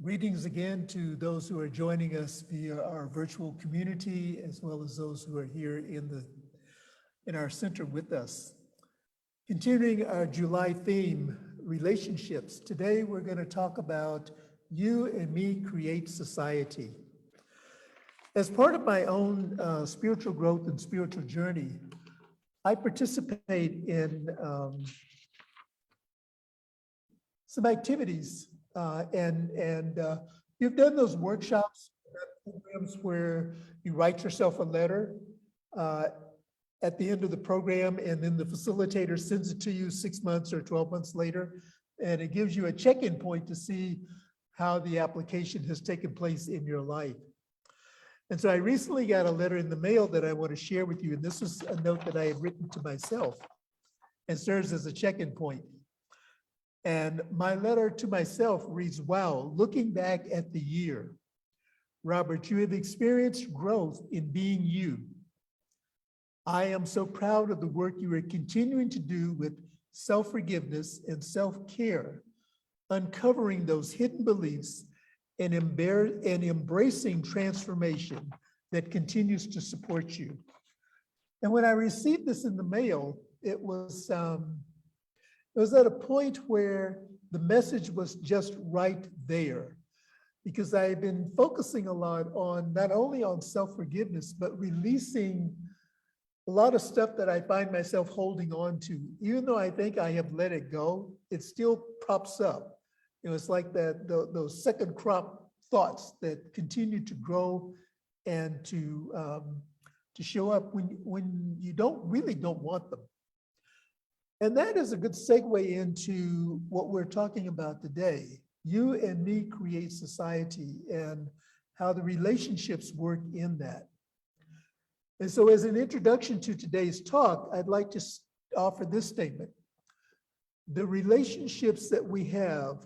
Greetings again to those who are joining us via our virtual community, as well as those who are here in our center with us. Continuing our July theme, relationships. Today we're going to talk about You and Me Create Society. As part of my own spiritual growth and spiritual journey, I participate in some activities and you've done those workshops, programs where you write yourself a letter at the end of the program, and then the facilitator sends it to you 6 months or 12 months later, and it gives you a check-in point to see how the application has taken place in your life. And so I recently got a letter in the mail that I want to share with you, and this is a note that I had written to myself and serves as a check-in point. And my letter to myself reads, wow, looking back at the year, Robert, you have experienced growth in being you. I am so proud of the work you are continuing to do with self-forgiveness and self-care, uncovering those hidden beliefs and embracing transformation that continues to support you. And when I received this in the mail, it was at a point where the message was just right there, because I had been focusing a lot on not only on self-forgiveness, but releasing a lot of stuff that I find myself holding on to. Even though I think I have let it go, it still pops up. It's like those second crop thoughts that continue to grow and to show up when you really don't want them. And that is a good segue into what we're talking about today. You and me create society, and how the relationships work in that. And so as an introduction to today's talk, I'd like to offer this statement. The relationships that we have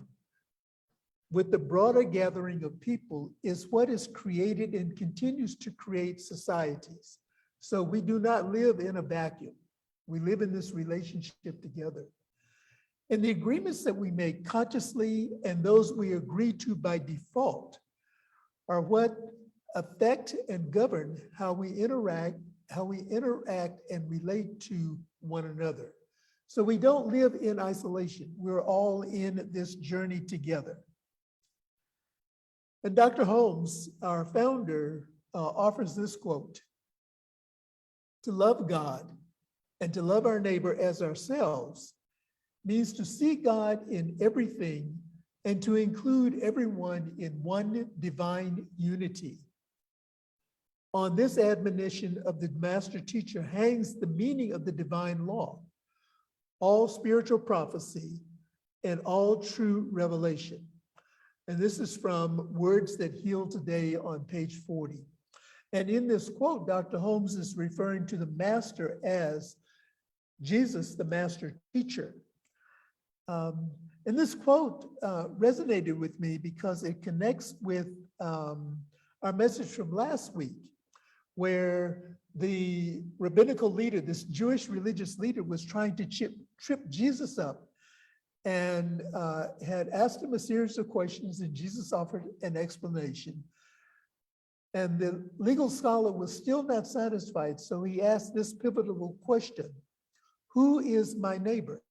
with the broader gathering of people is what is created and continues to create societies. So we do not live in a vacuum. We live in this relationship together. And the agreements that we make consciously and those we agree to by default are what affect and govern how we interact and relate to one another. So we don't live in isolation. We're all in this journey together. And Dr. Holmes, our founder, offers this quote: to love God and to love our neighbor as ourselves means to see God in everything and to include everyone in one divine unity. On this admonition of the master teacher hangs the meaning of the divine law, all spiritual prophecy, and all true revelation. And this is from Words That Heal Today on page 40. And in this quote, Dr. Holmes is referring to the master as Jesus, the master teacher. And this quote resonated with me because it connects with our message from last week, where the rabbinical leader, this Jewish religious leader, was trying to trip Jesus up and had asked him a series of questions, and Jesus offered an explanation. And the legal scholar was still not satisfied, so he asked this pivotal question: who is my neighbor?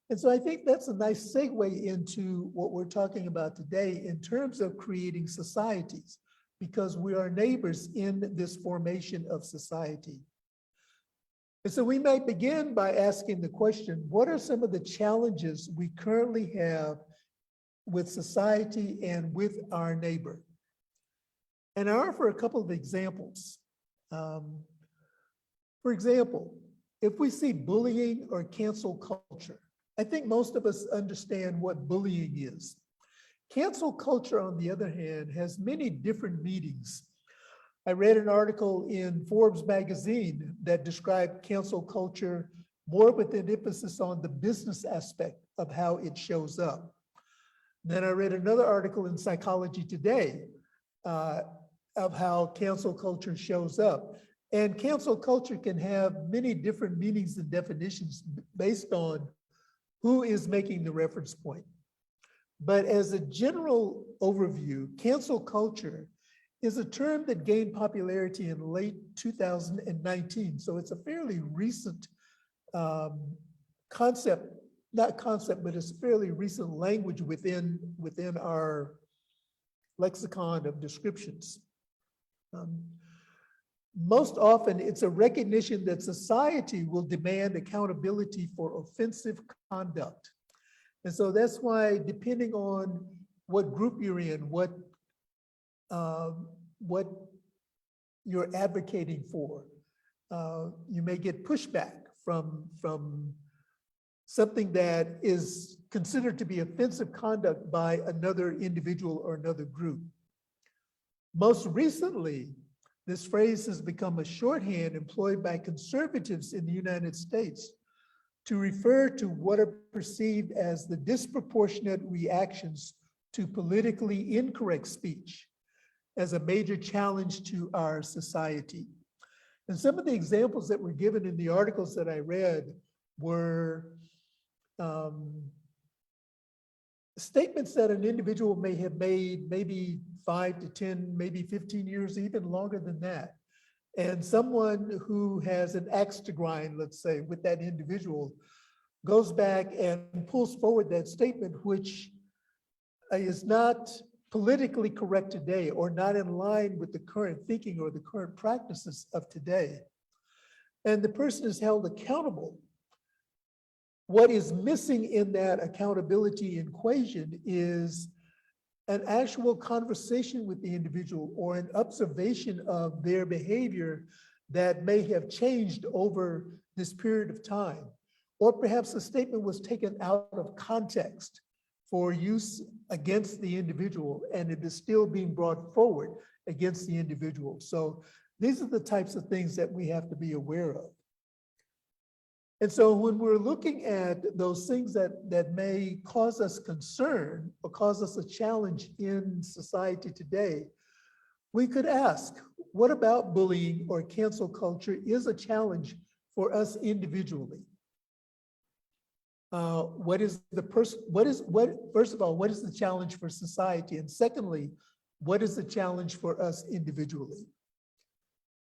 And so I think that's a nice segue into what we're talking about today in terms of creating societies, because we are neighbors in this formation of society. And so we might begin by asking the question, what are some of the challenges we currently have with society and with our neighbor? And I offer a couple of examples. For example, if we see bullying or cancel culture, I think most of us understand what bullying is. Cancel culture, on the other hand, has many different meanings. I read an article in Forbes magazine that described cancel culture more with an emphasis on the business aspect of how it shows up. Then I read another article in Psychology Today of how cancel culture shows up. And cancel culture can have many different meanings and definitions based on who is making the reference point. But as a general overview, cancel culture is a term that gained popularity in late 2019. So it's a fairly recent concept, not concept, but it's fairly recent language within our lexicon of descriptions. Most often, it's a recognition that society will demand accountability for offensive conduct. And so that's why, depending on what group you're in, what you're advocating for, you may get pushback from something that is considered to be offensive conduct by another individual or another group. Most recently, this phrase has become a shorthand employed by conservatives in the United States to refer to what are perceived as the disproportionate reactions to politically incorrect speech as a major challenge to our society. And some of the examples that were given in the articles that I read were statements that an individual may have made maybe 5 to 10, maybe 15 years, even longer than that. And someone who has an axe to grind, let's say, with that individual, goes back and pulls forward that statement, which is not politically correct today or not in line with the current thinking or the current practices of today. And the person is held accountable. What is missing in that accountability equation is an actual conversation with the individual or an observation of their behavior that may have changed over this period of time. Or perhaps the statement was taken out of context for use against the individual, and it is still being brought forward against the individual. So these are the types of things that we have to be aware of. And so when we're looking at those things that may cause us concern or cause us a challenge in society today, we could ask, what about bullying or cancel culture is a challenge for us individually? First of all, what is the challenge for society? And secondly, what is the challenge for us individually?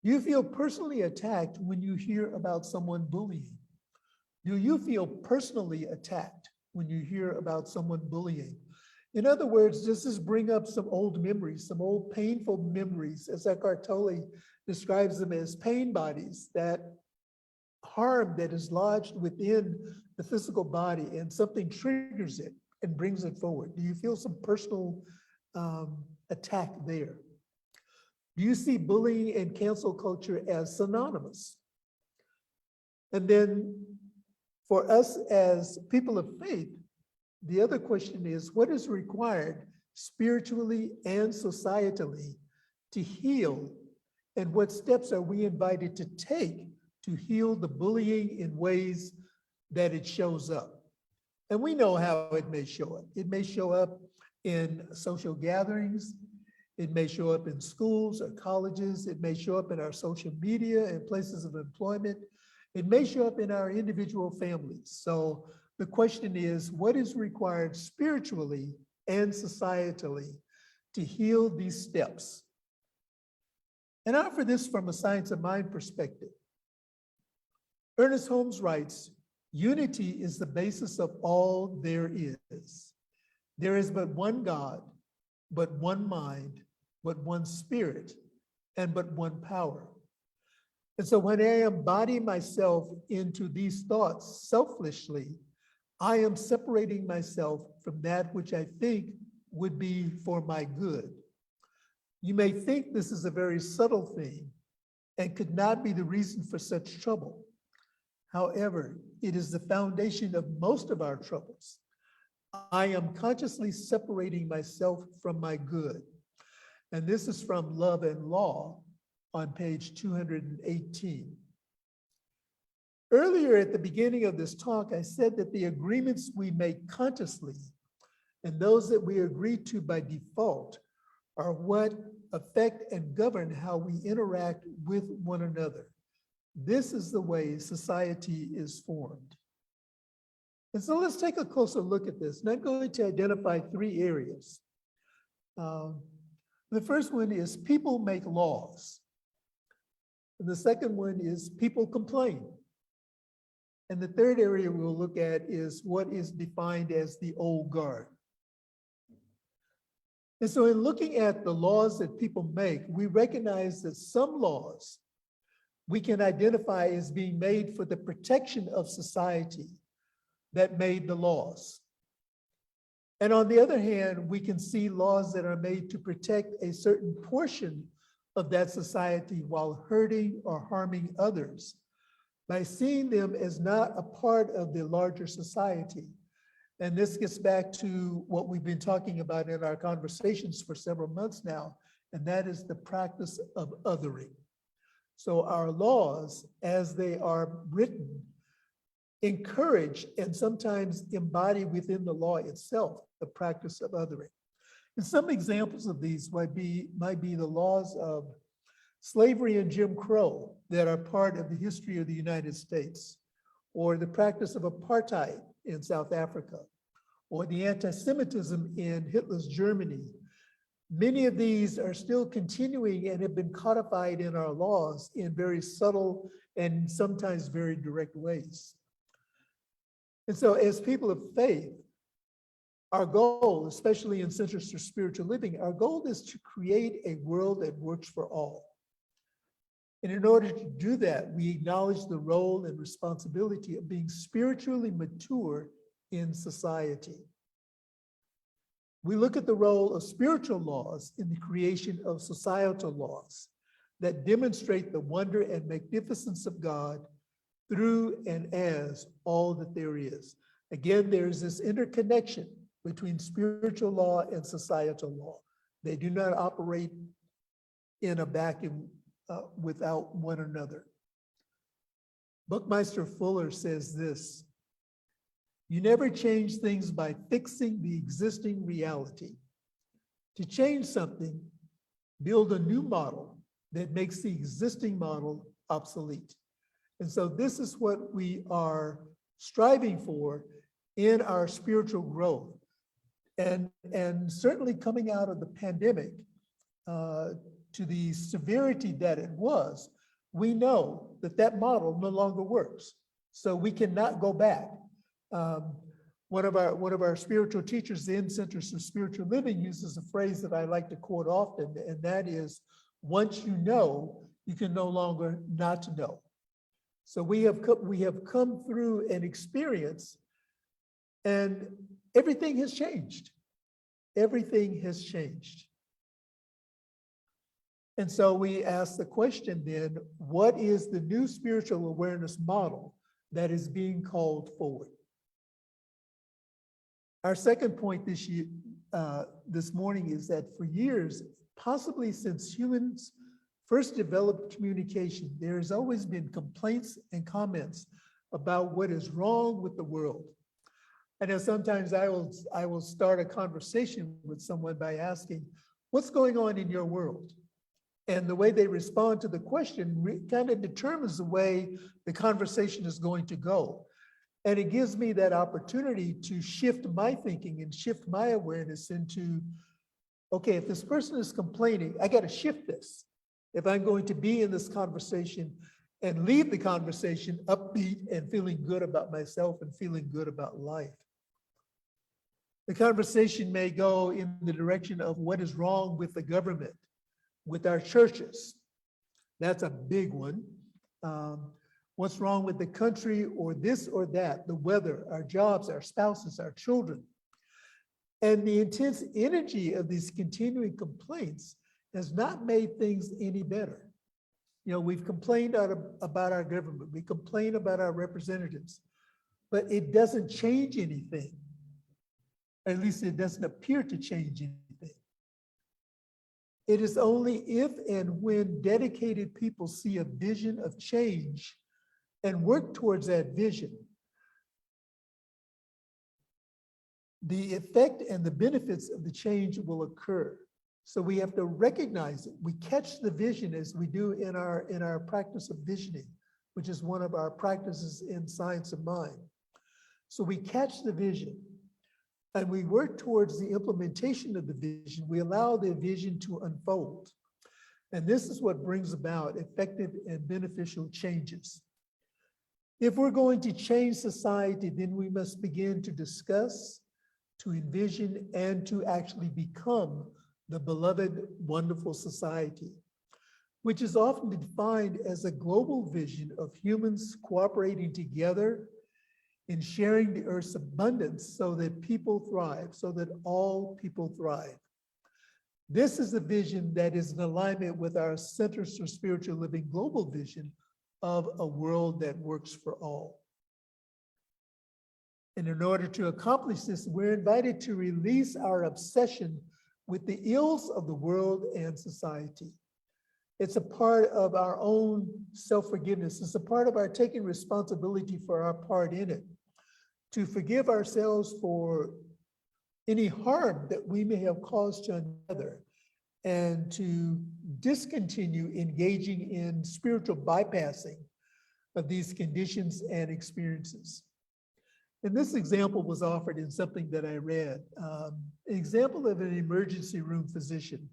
Do you feel personally attacked when you hear about someone bullying? Do you feel personally attacked when you hear about someone bullying? In other words, does this bring up some old memories, some old painful memories, as Eckhart Tolle describes them as pain bodies, that harm that is lodged within the physical body and something triggers it and brings it forward? Do you feel some personal attack there? Do you see bullying and cancel culture as synonymous? And then for us as people of faith, the other question is, what is required spiritually and societally to heal? And what steps are we invited to take to heal the bullying in ways that it shows up? And we know how it may show up. It may show up in social gatherings. It may show up in schools or colleges. It may show up in our social media and places of employment. It may show up in our individual families. So the question is, what is required spiritually and societally to heal these steps? And I offer this from a science of mind perspective. Ernest Holmes writes, unity is the basis of all there is. There is but one God, but one mind, but one spirit, and but one power. And so when I embody myself into these thoughts selfishly, I am separating myself from that which I think would be for my good. You may think this is a very subtle thing and could not be the reason for such trouble. However, it is the foundation of most of our troubles. I am consciously separating myself from my good. And this is from Love and Law on page 218. Earlier at the beginning of this talk, I said that the agreements we make consciously and those that we agree to by default are what affect and govern how we interact with one another. This is the way society is formed. And so let's take a closer look at this. And I'm going to identify three areas. The first one is people make laws. And the second one is people complain. And the third area we'll look at is what is defined as the old guard. And so in looking at the laws that people make, we recognize that some laws we can identify as being made for the protection of society that made the laws. And on the other hand, we can see laws that are made to protect a certain portion of that society while hurting or harming others by seeing them as not a part of the larger society. And this gets back to what we've been talking about in our conversations for several months now, and that is the practice of othering. So our laws, as they are written, encourage and sometimes embody within the law itself the practice of othering. And some examples of these might be the laws of slavery and Jim Crow that are part of the history of the United States, or the practice of apartheid in South Africa, or the anti-Semitism in Hitler's Germany. Many of these are still continuing and have been codified in our laws in very subtle and sometimes very direct ways. And so as people of faith, our goal, especially in Centers for Spiritual Living, our goal is to create a world that works for all. And in order to do that, we acknowledge the role and responsibility of being spiritually mature in society. We look at the role of spiritual laws in the creation of societal laws that demonstrate the wonder and magnificence of God through and as all that there is. Again, there's this interconnection between spiritual law and societal law. They do not operate in a vacuum without one another. Buckminster Fuller says this: "You never change things by fixing the existing reality. To change something, build a new model that makes the existing model obsolete." And so this is what we are striving for in our spiritual growth. And certainly coming out of the pandemic, to the severity that it was, we know that that model no longer works. So we cannot go back. One of our spiritual teachers in Centers for Spiritual Living uses a phrase that I like to quote often, and that is, once you know, you can no longer not know. So we have come through an experience, and everything has changed. Everything has changed. And so we ask the question then, what is the new spiritual awareness model that is being called forward? Our second point this morning is that for years, possibly since humans first developed communication, there has always been complaints and comments about what is wrong with the world. I know sometimes I will start a conversation with someone by asking, what's going on in your world? And the way they respond to the question kind of determines the way the conversation is going to go. And it gives me that opportunity to shift my thinking and shift my awareness into, okay, if this person is complaining, I got to shift this. If I'm going to be in this conversation and leave the conversation upbeat and feeling good about myself and feeling good about life. The conversation may go in the direction of what is wrong with the government, with our churches. That's a big one. What's wrong with the country, or this or that, the weather, our jobs, our spouses, our children. And the intense energy of these continuing complaints has not made things any better. You know, we've complained about our government, we complain about our representatives, but it doesn't change anything. At least it doesn't appear to change anything. It is only if and when dedicated people see a vision of change and work towards that vision, the effect and the benefits of the change will occur. So we have to recognize it. We catch the vision as we do in our practice of visioning, which is one of our practices in Science of Mind. So we catch the vision and we work towards the implementation of the vision. We allow the vision to unfold. And this is what brings about effective and beneficial changes. If we're going to change society, then we must begin to discuss, to envision, and to actually become the beloved, wonderful society, which is often defined as a global vision of humans cooperating together in sharing the earth's abundance so that people thrive, so that all people thrive. This is a vision that is in alignment with our Centers for Spiritual Living global vision of a world that works for all. And in order to accomplish this, we're invited to release our obsession with the ills of the world and society. It's a part of our own self-forgiveness. It's a part of our taking responsibility for our part in it, to forgive ourselves for any harm that we may have caused to another, and to discontinue engaging in spiritual bypassing of these conditions and experiences. And this example was offered in something that I read, an example of an emergency room physician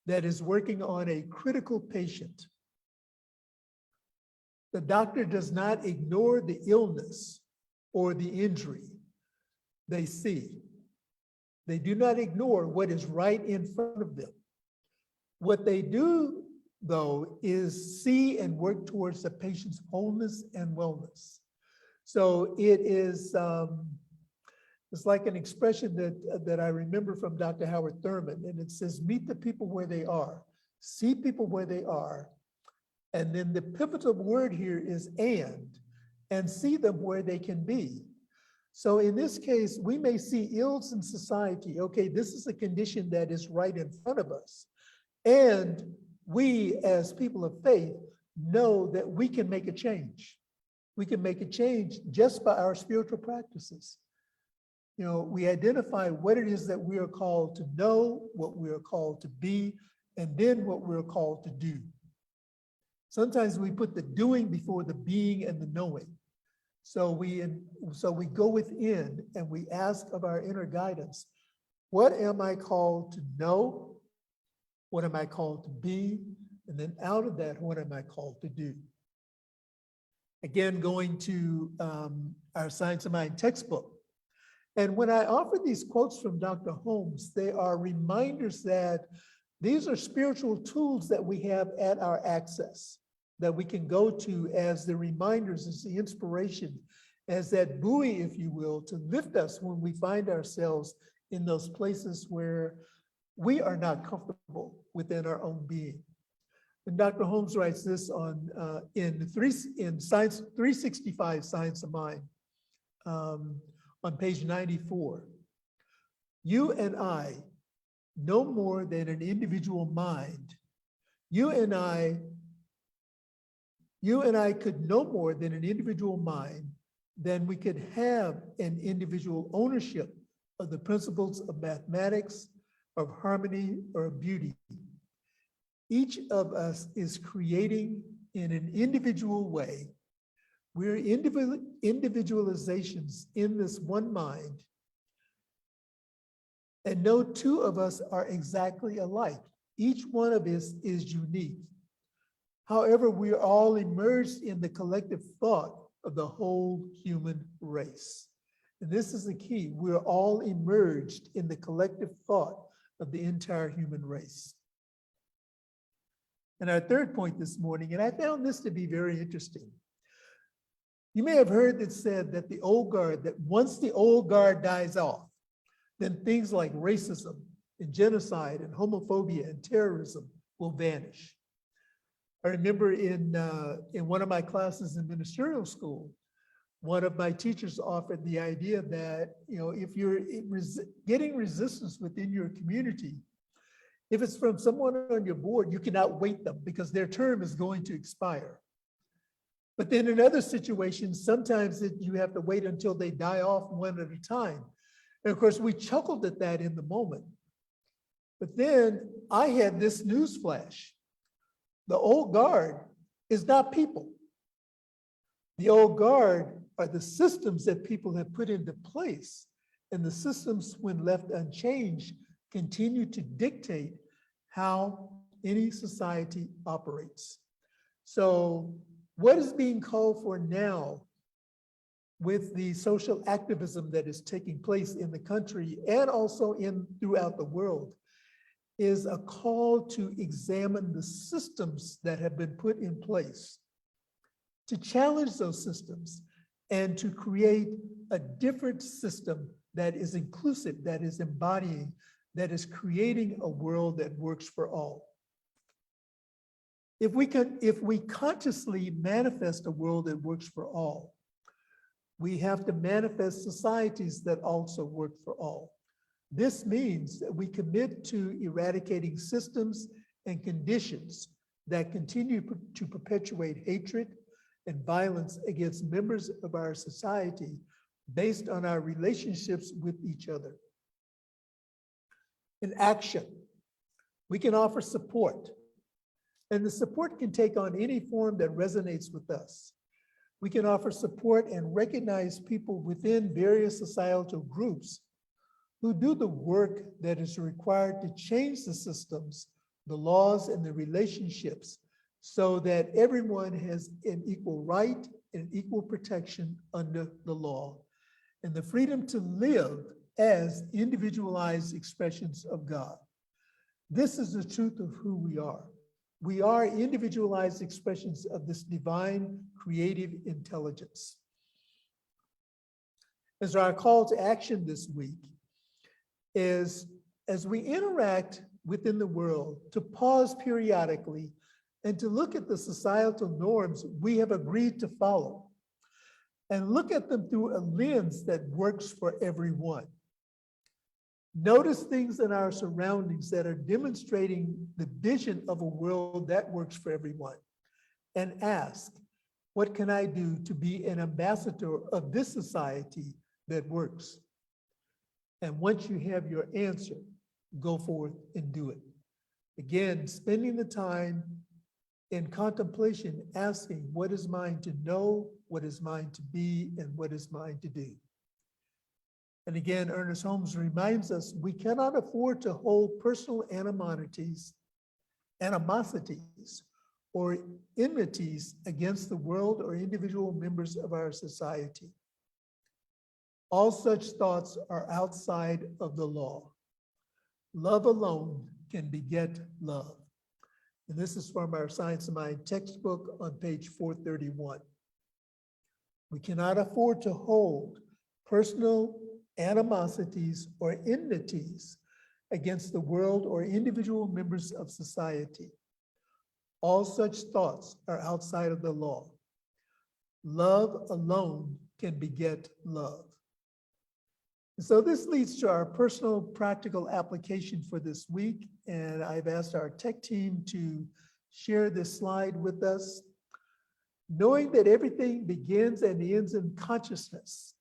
that is working on a critical patient. The doctor does not ignore the illness or the injury they see. They do not ignore what is right in front of them. What they do, though, is see and work towards the patient's wholeness and wellness. So it is, it's like an expression that I remember from Dr. Howard Thurman, and it says, meet the people where they are, see people where they are, and then the pivotal word here is and see them where they can be. So in this case, we may see ills in society. Okay, this is a condition that is right in front of us. And we, as people of faith, know that we can make a change. We can make a change just by our spiritual practices. You know, we identify what it is that we are called to know, what we are called to be, and then what we're called to do. Sometimes we put the doing before the being and the knowing. So we go within and we ask of our inner guidance, what am I called to know? What am I called to be? And then out of that, what am I called to do? Again, going to our Science of Mind textbook. And when I offer these quotes from Dr. Holmes, they are reminders that these are spiritual tools that we have at our access, that we can go to as the reminders, as the inspiration, as that buoy, if you will, to lift us when we find ourselves in those places where we are not comfortable within our own being. And Dr. Holmes writes this on in Science 365, Science of Mind, on page 94. You and I, no more than an individual mind. You and I could no more than an individual mind than we could have an individual ownership of the principles of mathematics, of harmony, or of beauty. Each of us is creating in an individual way. We're individualizations in this one mind, and no two of us are exactly alike. Each one of us is unique. However, we are all immersed in the collective thought of the whole human race. And this is the key. We're all immersed in the collective thought of the entire human race. And our third point this morning, and I found this to be very interesting. You may have heard it said that the old guard, that once the old guard dies off, then things like racism and genocide and homophobia and terrorism will vanish. I remember in one of my classes in ministerial school, one of my teachers offered the idea that, you know, if you're getting resistance within your community, if it's from someone on your board, you can outwait them because their term is going to expire. But then in other situations, sometimes you have to wait until they die off one at a time. And of course, we chuckled at that in the moment. But then I had this news flash. The old guard is not people. The old guard are the systems that people have put into place. And the systems, when left unchanged, continue to dictate how any society operates. So what is being called for now with the social activism that is taking place in the country and also throughout the world is a call to examine the systems that have been put in place, to challenge those systems and to create a different system that is inclusive, that is embodying, that is creating a world that works for all. If we consciously manifest a world that works for all, we have to manifest societies that also work for all. This means that we commit to eradicating systems and conditions that continue to perpetuate hatred and violence against members of our society based on our relationships with each other. In action, we can offer support, and the support can take on any form that resonates with us. We can offer support and recognize people within various societal groups who do the work that is required to change the systems, the laws, and the relationships so that everyone has an equal right and equal protection under the law and the freedom to live as individualized expressions of God. This is the truth of who we are. We are individualized expressions of this divine creative intelligence. As our call to action this week is, as we interact within the world, to pause periodically and to look at the societal norms we have agreed to follow and look at them through a lens that works for everyone. Notice things in our surroundings that are demonstrating the vision of a world that works for everyone, and ask, what can I do to be an ambassador of this society that works? And once you have your answer, go forth and do it. Again, spending the time in contemplation, asking, what is mine to know, what is mine to be, and what is mine to do? And again, Ernest Holmes reminds us we cannot afford to hold personal animosities, or enmities against the world or individual members of our society. All such thoughts are outside of the law. Love alone can beget love. And this is from our Science of Mind textbook on page 431. We cannot afford to hold personal animosities or enmities against the world or individual members of society. All such thoughts are outside of the law. Love alone can beget love. So this leads to our personal practical application for this week, and I've asked our tech team to share this slide with us. Knowing that everything begins and ends in consciousness,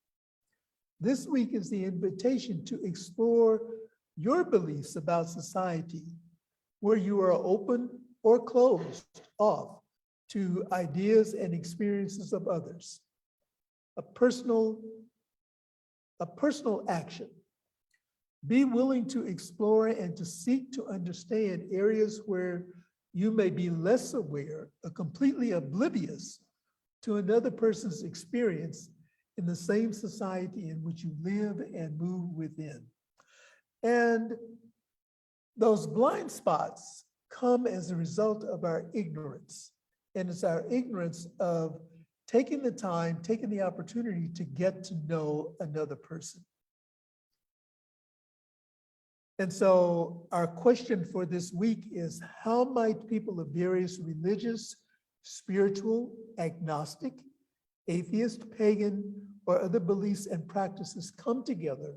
this week is the invitation to explore your beliefs about society, where you are open or closed off to ideas and experiences of others. A personal action. Be willing to explore and to seek to understand areas where you may be less aware or completely oblivious to another person's experience in the same society in which you live and move within. And those blind spots come as a result of our ignorance. And it's our ignorance of taking the time, taking the opportunity to get to know another person. And so our question for this week is, how might people of various religious, spiritual, agnostic, atheist, pagan, or other beliefs and practices come together,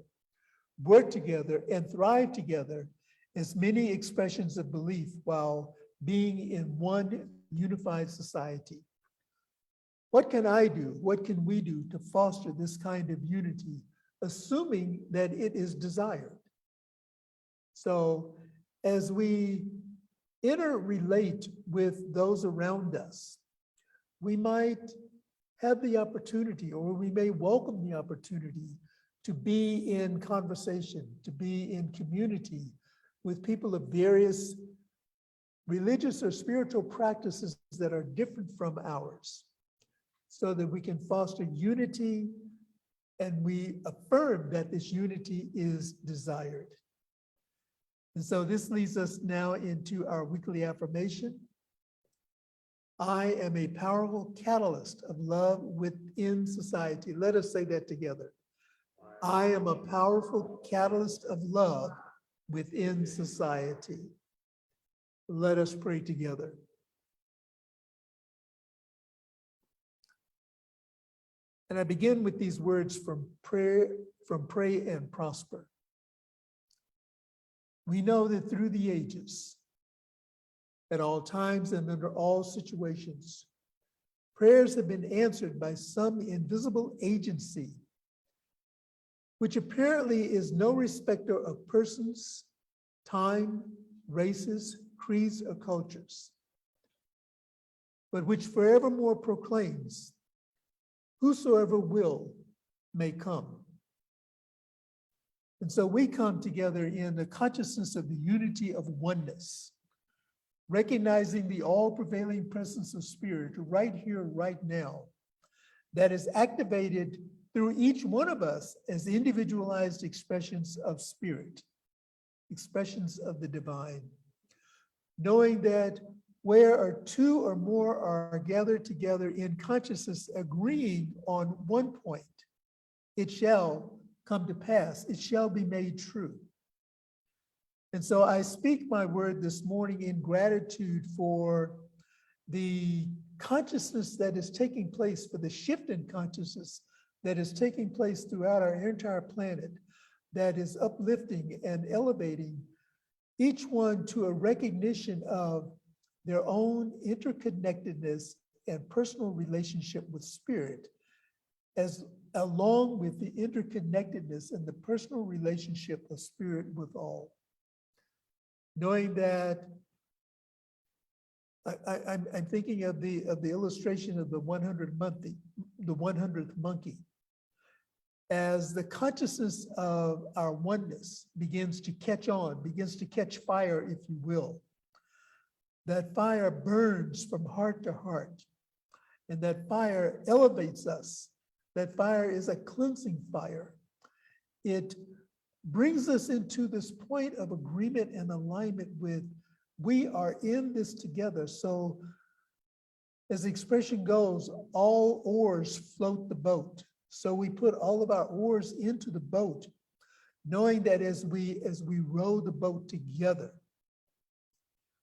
work together, and thrive together as many expressions of belief while being in one unified society? What can I do? What can we do to foster this kind of unity, assuming that it is desired? So as we interrelate with those around us, we might have the opportunity, or we may welcome the opportunity to be in conversation, to be in community with people of various religious or spiritual practices that are different from ours, so that we can foster unity, and we affirm that this unity is desired. And so this leads us now into our weekly affirmation. I am a powerful catalyst of love within society. Let us say that together. I am a powerful catalyst of love within society. Let us pray together. And I begin with these words from Pray and Prosper. We know that through the ages, at all times and under all situations, prayers have been answered by some invisible agency, which apparently is no respecter of persons, time, races, creeds, or cultures, but which forevermore proclaims, whosoever will may come. And so we come together in the consciousness of the unity of oneness, recognizing the all-prevailing presence of Spirit right here, right now, that is activated through each one of us as individualized expressions of Spirit, expressions of the divine. Knowing that where two or more are gathered together in consciousness, agreeing on one point, it shall come to pass, it shall be made true. And so I speak my word this morning in gratitude for the consciousness that is taking place, for the shift in consciousness that is taking place throughout our entire planet, that is uplifting and elevating each one to a recognition of their own interconnectedness and personal relationship with Spirit, as along with the interconnectedness and the personal relationship of Spirit with all. Knowing that I'm thinking of the illustration of the 100th monkey. As the consciousness of our oneness begins to catch on, begins to catch fire, if you will, that fire burns from heart to heart, and that fire elevates us. That fire is a cleansing fire. It brings us into this point of agreement and alignment with, we are in this together. So as the expression goes, all oars float the boat. So we put all of our oars into the boat, knowing that as we row the boat together,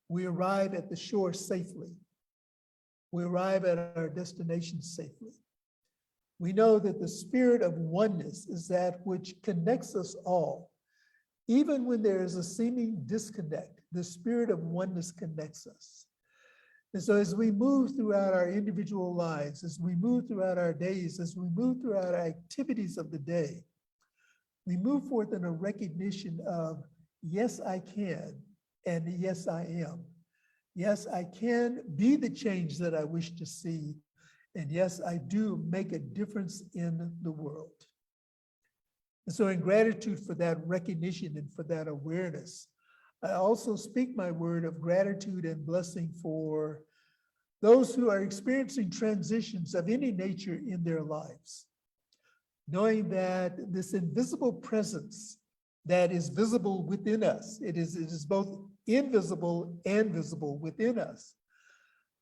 we arrive at the shore safely. We arrive at our destination safely. We know that the spirit of oneness is that which connects us all. Even when there is a seeming disconnect, the spirit of oneness connects us. And so as we move throughout our individual lives, as we move throughout our days, as we move throughout our activities of the day, we move forth in a recognition of, yes, I can, and yes, I am. Yes, I can be the change that I wish to see. And yes, I do make a difference in the world. And so in gratitude for that recognition and for that awareness, I also speak my word of gratitude and blessing for those who are experiencing transitions of any nature in their lives, knowing that this invisible presence that is visible within us, it is both invisible and visible within us,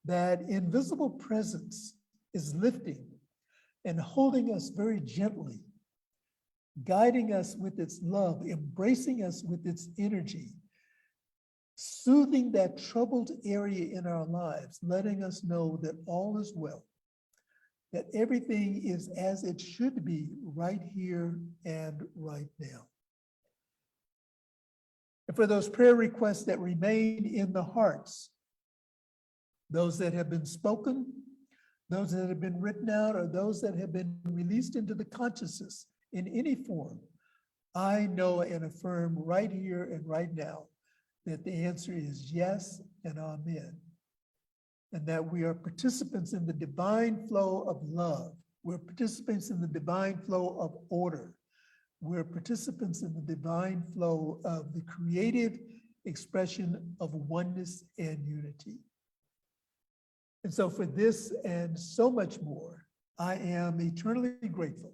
that invisible presence is lifting and holding us very gently, guiding us with its love, embracing us with its energy, soothing that troubled area in our lives, letting us know that all is well, that everything is as it should be right here and right now. And for those prayer requests that remain in the hearts, those that have been spoken, those that have been written out, or those that have been released into the consciousness in any form, I know and affirm right here and right now that the answer is yes and amen. and that we are participants in the divine flow of love. We're participants in the divine flow of order. We're participants in the divine flow of the creative expression of oneness and unity. And so for this and so much more, I am eternally grateful.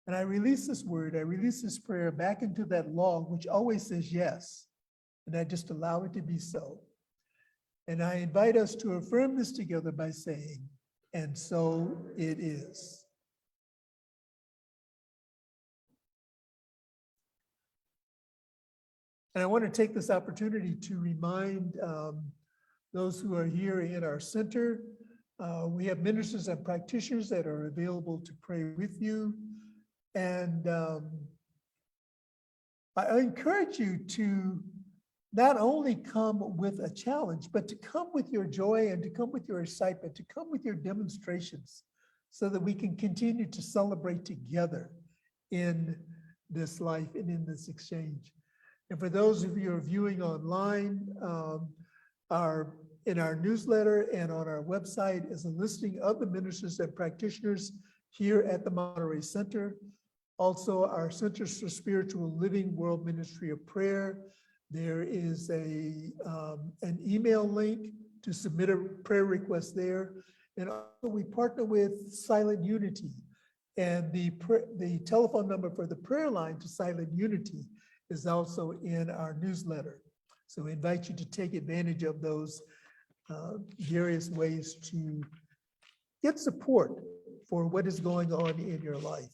And I release this word, I release this prayer back into that law, which always says yes. And I just allow it to be so. And I invite us to affirm this together by saying, and so it is. And I want to take this opportunity to remind those who are here in our center, we have ministers and practitioners that are available to pray with you. And I encourage you to not only come with a challenge, but to come with your joy and to come with your excitement, to come with your demonstrations so that we can continue to celebrate together in this life and in this exchange. And for those of you who are viewing online, in our newsletter and on our website is a listing of the ministers and practitioners here at the Monterey Center. Also, our Centers for Spiritual Living World Ministry of Prayer. There is an email link to submit a prayer request there. And also we partner with Silent Unity. And the telephone number for the prayer line to Silent Unity is also in our newsletter. So we invite you to take advantage of those various ways to get support for what is going on in your life.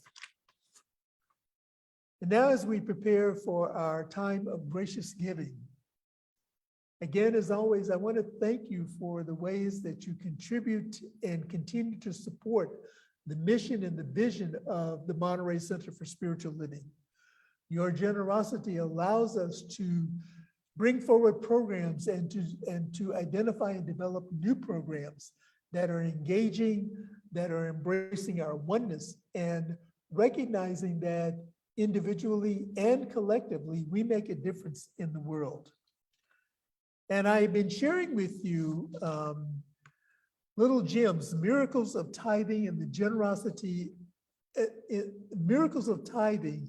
And now as we prepare for our time of gracious giving, again, as always, I want to thank you for the ways that you contribute and continue to support the mission and the vision of the Monterey Center for Spiritual Living. Your generosity allows us to bring forward programs and to identify and develop new programs that are engaging, that are embracing our oneness and recognizing that individually and collectively, we make a difference in the world. And I've been sharing with you little gems, miracles of tithing and the generosity, miracles of tithing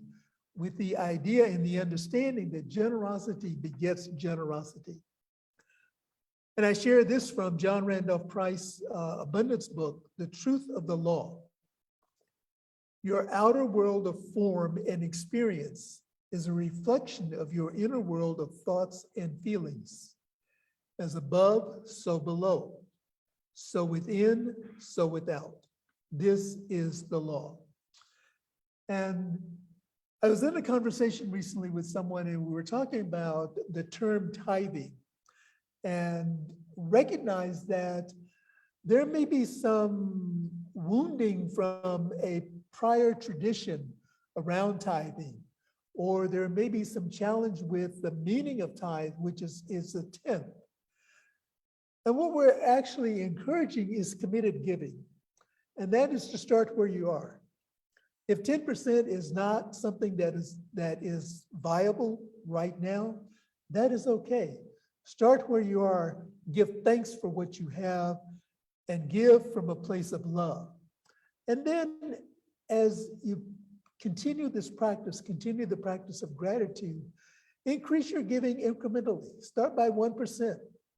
with the idea and the understanding that generosity begets generosity. And I share this from John Randolph Price's abundance book, The Truth of the Law. Your outer world of form and experience is a reflection of your inner world of thoughts and feelings. As above, so below. So within, so without. This is the law. And I was in a conversation recently with someone and we were talking about the term tithing and recognized that there may be some wounding from a prior tradition around tithing, or there may be some challenge with the meaning of tithe, which is a tenth. And what we're actually encouraging is committed giving. And that is to start where you are. If 10% is not something that is viable right now, that is okay. Start where you are, give thanks for what you have, and give from a place of love. And then as you continue this practice, continue the practice of gratitude, increase your giving incrementally. Start by 1%,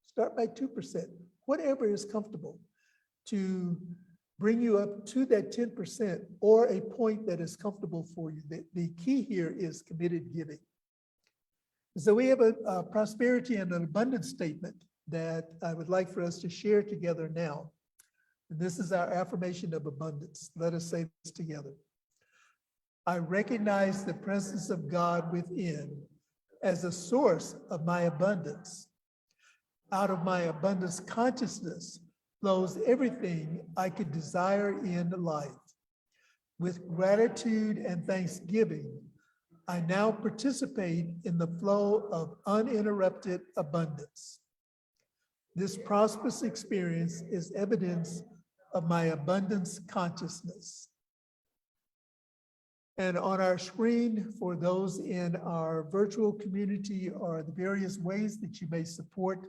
start by 2%, whatever is comfortable to bring you up to that 10% or a point that is comfortable for you. The key here is committed giving. So we have a prosperity and an abundance statement that I would like for us to share together now. And this is our affirmation of abundance. Let us say this together. I recognize the presence of God within as a source of my abundance. Out of my abundance consciousness flows everything I could desire in life. With gratitude and thanksgiving, I now participate in the flow of uninterrupted abundance. This prosperous experience is evidence of my abundance consciousness. And on our screen, for those in our virtual community, are the various ways that you may support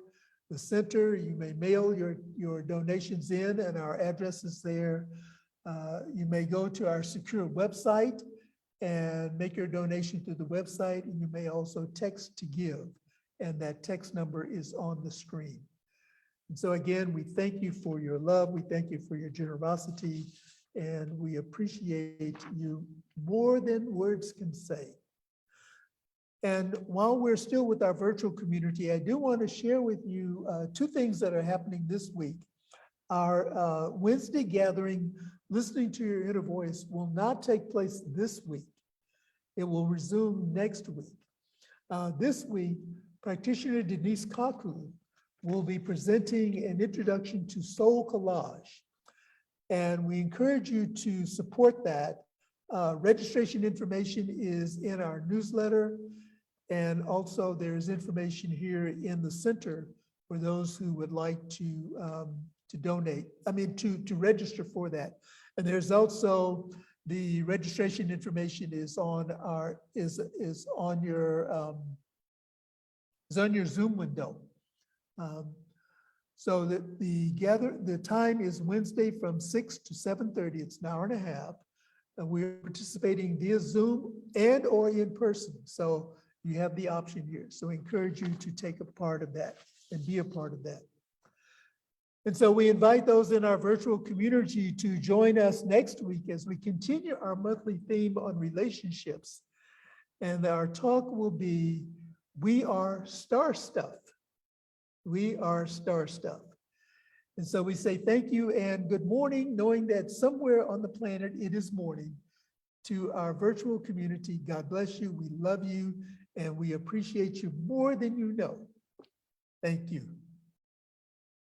the center. You may mail your donations in, and our address is there. You may go to our secure website and make your donation through the website, and you may also text to give, and that text number is on the screen. And so again, we thank you for your love, we thank you for your generosity, and we appreciate you more than words can say. And while we're still with our virtual community, I do want to share with you two things that are happening this week. Our Wednesday gathering, Listening to Your Inner Voice, will not take place this week. It will resume next week. This week, practitioner Denise Kaku will be presenting an introduction to soul collage. And we encourage you to support that. Registration information is in our newsletter. And also there's information here in the center for those who would like to donate, to register for that. And there's also the registration information is on our, is on your Zoom window. So that the time is Wednesday from 6 to 7:30. It's an hour and a half. And we're participating via Zoom and or in person. So you have the option here. So I encourage you to take a part of that and be a part of that. And so we invite those in our virtual community to join us next week as we continue our monthly theme on relationships. And our talk will be, We Are Star Stuff. We are star stuff. And so we say thank you and good morning, knowing that somewhere on the planet it is morning. To our virtual community, God bless you. We love you and we appreciate you more than you know. Thank you.